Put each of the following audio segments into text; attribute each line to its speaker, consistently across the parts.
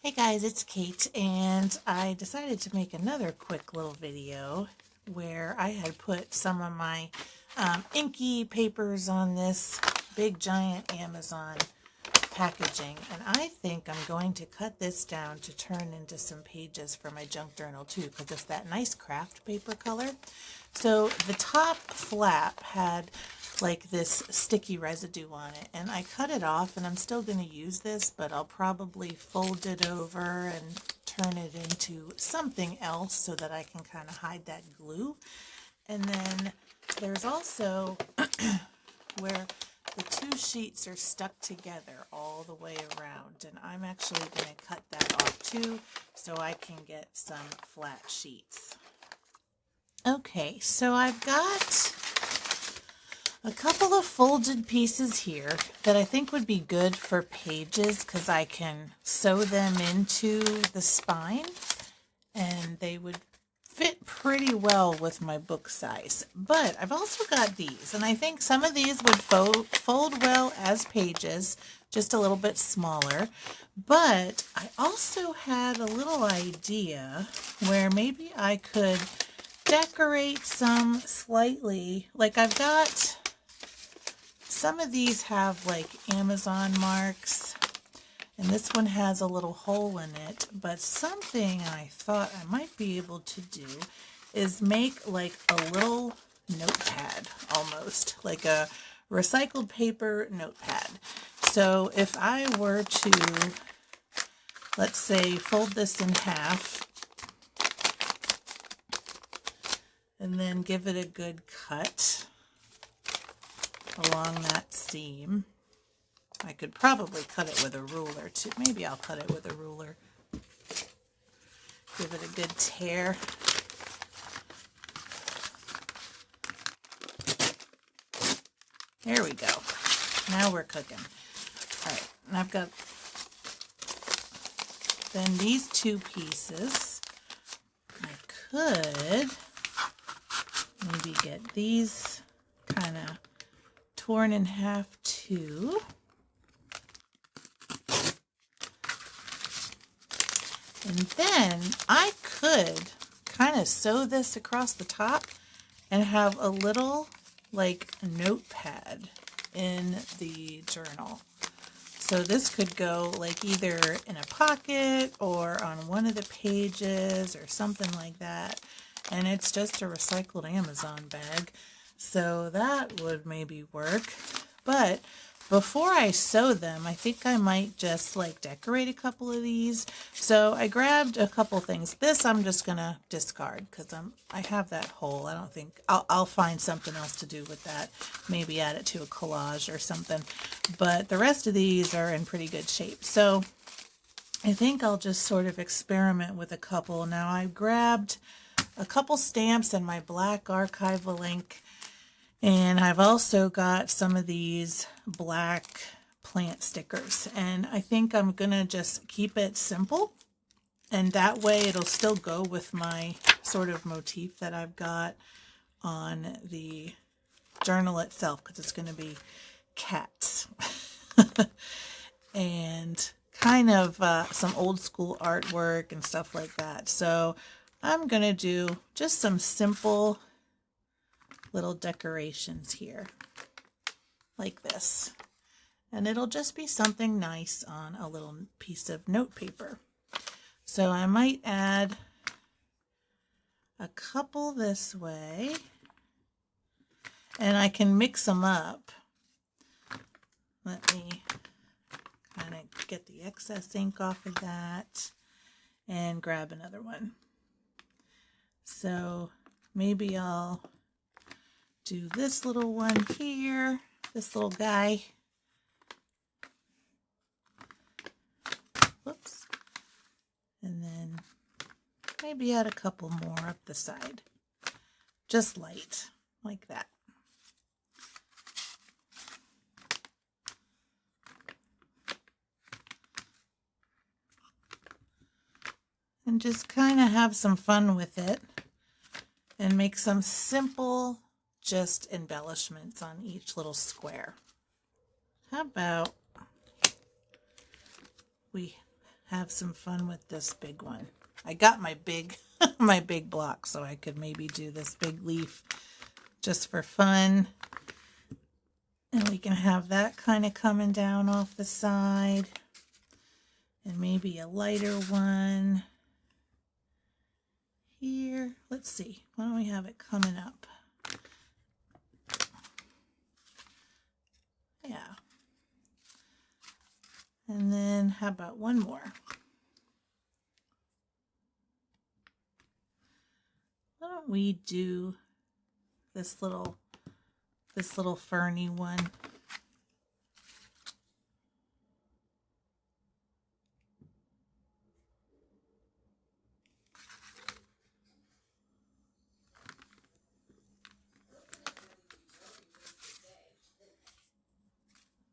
Speaker 1: Hey guys, it's Kate, and I decided to make another quick little video where I had put some of my inky papers on this big giant Amazon packaging, and I think I'm going to cut this down to turn into some pages for my junk journal too, because it's that nice Kraft paper color. So the top flap had like this sticky residue on it, and I cut it off, and I'm still going to use this, but I'll probably fold it over and turn it into something else so that I can kind of hide that glue. And then there's also where the two sheets are stuck together all the way around, and I'm actually going to cut that off too so I can get some flat sheets. Okay, so I've got a couple of folded pieces here that I think would be good for pages because I can sew them into the spine and they would fit pretty well with my book size. But I've also got these, and I think some of these would fold well as pages, just a little bit smaller. But I also had a little idea where maybe I could decorate some slightly. Like I've got some of these have like Amazon marks, and this one has a little hole in it, but something I thought I might be able to do is make like a little notepad, almost like a recycled paper notepad. So if I were to, let's say, fold this in half and then give it a good cut along that seam. I could probably cut it with a ruler too. Maybe I'll cut it with a ruler. Give it a good tear. There we go. Now we're cooking. All right, and I've got then these two pieces. I could maybe get these kind of torn in half too. And then I could kind of sew this across the top and have a little like notepad in the journal. So this could go like either in a pocket or on one of the pages or something like that. And it's just a recycled Amazon bag. So that would maybe work. But before I sew them, I think I might just like decorate a couple of these. So I grabbed a couple things. This I'm just gonna discard because I have that hole. I don't think I'll find something else to do with that. Maybe add it to a collage or something. But the rest of these are in pretty good shape. So I think I'll just sort of experiment with a couple. Now I grabbed a couple stamps and my black archival ink. And I've also got some of these black plant stickers, and I think I'm gonna just keep it simple, and that way it'll still go with my sort of motif that I've got on the journal itself, because it's gonna be cats and kind of some old school artwork and stuff like that. So I'm gonna do just some simple little decorations here like this, and it'll just be something nice on a little piece of note paper. So I might add a couple this way, and I can mix them up. Let me kind of get the excess ink off of that and grab another one. So maybe I'll do this little one here, this little guy. Whoops. And then maybe add a couple more up the side. Just light, like that. And just kind of have some fun with it and make some simple just embellishments on each little square. How about we have some fun with this big one. I got my big my big block, so I could maybe do this big leaf just for fun. And we can have that kind of coming down off the side. And maybe a lighter one here. Let's see. Why don't we have it coming up? Yeah. And then how about one more? Why don't we do this little ferny one?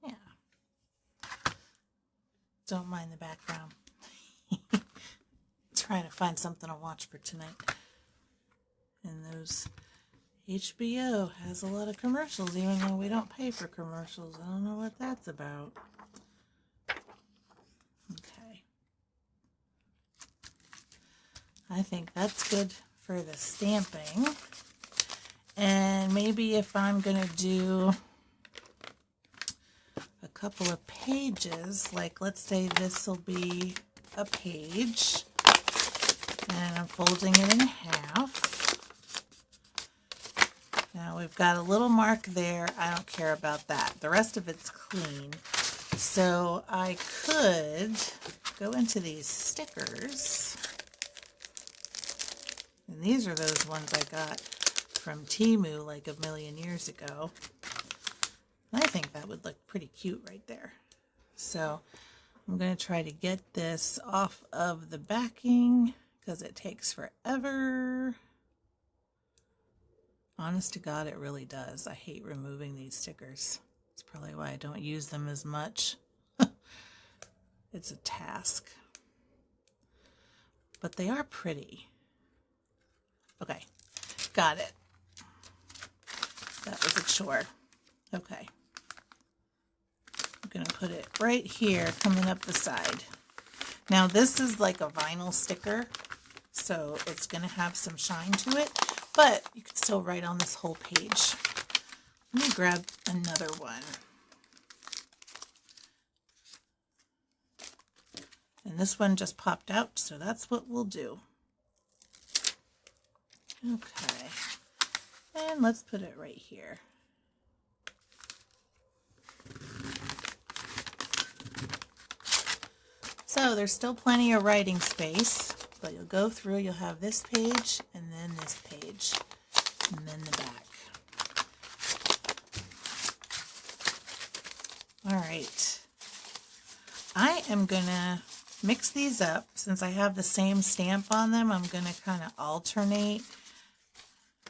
Speaker 1: Yeah. Don't mind the background. Trying to find something to watch for tonight. And those HBO has a lot of commercials, even though we don't pay for commercials. I don't know what that's about. Okay. I think that's good for the stamping. And maybe if I'm going to do a couple of pages, like let's say this will be a page, and I'm folding it in half. Now we've got a little mark there. I don't care about that. The rest of it's clean. So I could go into these stickers. And these are those ones I got from Temu like a million years ago. I think that would look pretty cute right there. So I'm going to try to get this off of the backing because it takes forever. Honest to God, it really does. I hate removing these stickers. It's probably why I don't use them as much. It's a task. But they are pretty. Okay, got it. That was a chore. Okay. I'm going to put it right here, coming up the side. Now, this is like a vinyl sticker, so it's going to have some shine to it. But you can still write on this whole page. Let me grab another one. And this one just popped out, so that's what we'll do. Okay. And let's put it right here. So there's still plenty of writing space. But you'll go through, you'll have this page, and then this page, and then the back. All right. I am going to mix these up. Since I have the same stamp on them, I'm going to kind of alternate.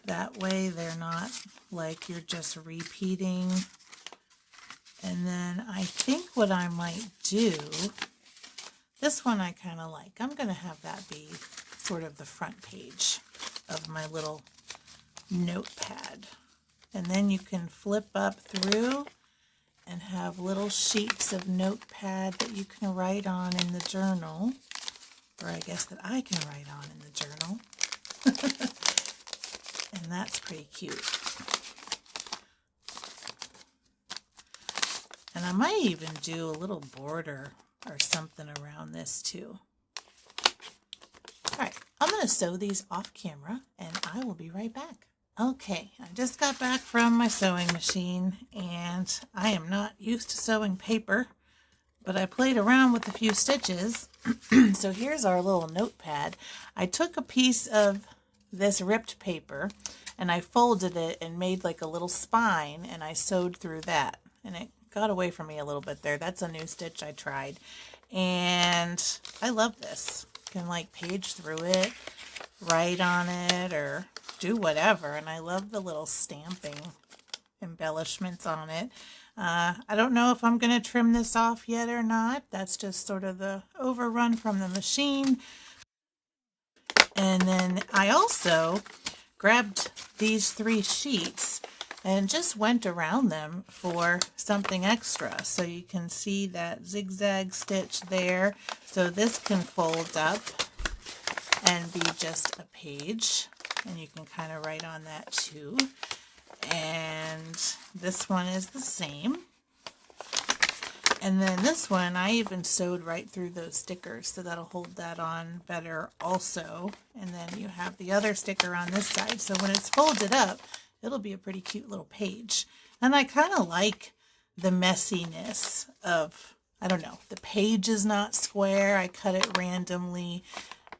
Speaker 1: That way they're not like you're just repeating. And then I think what I might do, this one I kind of like. I'm going to have that be sort of the front page of my little notepad. And then you can flip up through and have little sheets of notepad that you can write on in the journal. Or I guess that I can write on in the journal. And that's pretty cute. And I might even do a little border or something around this too. All right, I'm going to sew these off camera and I will be right back. Okay, I just got back from my sewing machine and I am not used to sewing paper, but I played around with a few stitches. So here's our little notepad. I took a piece of this ripped paper and I folded it and made like a little spine and I sewed through that. And it got away from me a little bit there. That's a new stitch I tried. And I love this. You can like page through it, write on it, or do whatever. And I love the little stamping embellishments on it. I don't know if I'm going to trim this off yet or not. That's just sort of the overrun from the machine. And then I also grabbed these 3 sheets and just went around them for something extra. So you can see that zigzag stitch there. So this can fold up and be just a page, and you can kind of write on that too. And this one is the same. And then this one, I even sewed right through those stickers, so that'll hold that on better also. And then you have the other sticker on this side. So when it's folded up, it'll be a pretty cute little page. And I kind of like the messiness of, I don't know, the page is not square. I cut it randomly.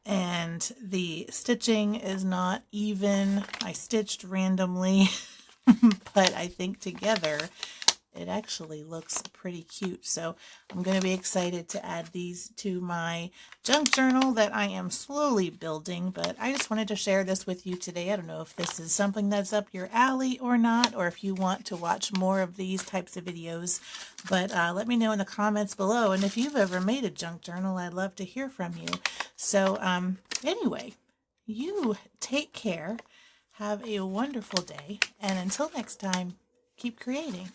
Speaker 1: And the stitching is not even. I stitched randomly. But I think together it actually looks pretty cute. So I'm going to be excited to add these to my junk journal that I am slowly building, but I just wanted to share this with you today. I don't know if this is something that's up your alley or not, or if you want to watch more of these types of videos, but let me know in the comments below. And if you've ever made a junk journal, I'd love to hear from you. So anyway, you take care. Have a wonderful day, and until next time, keep creating.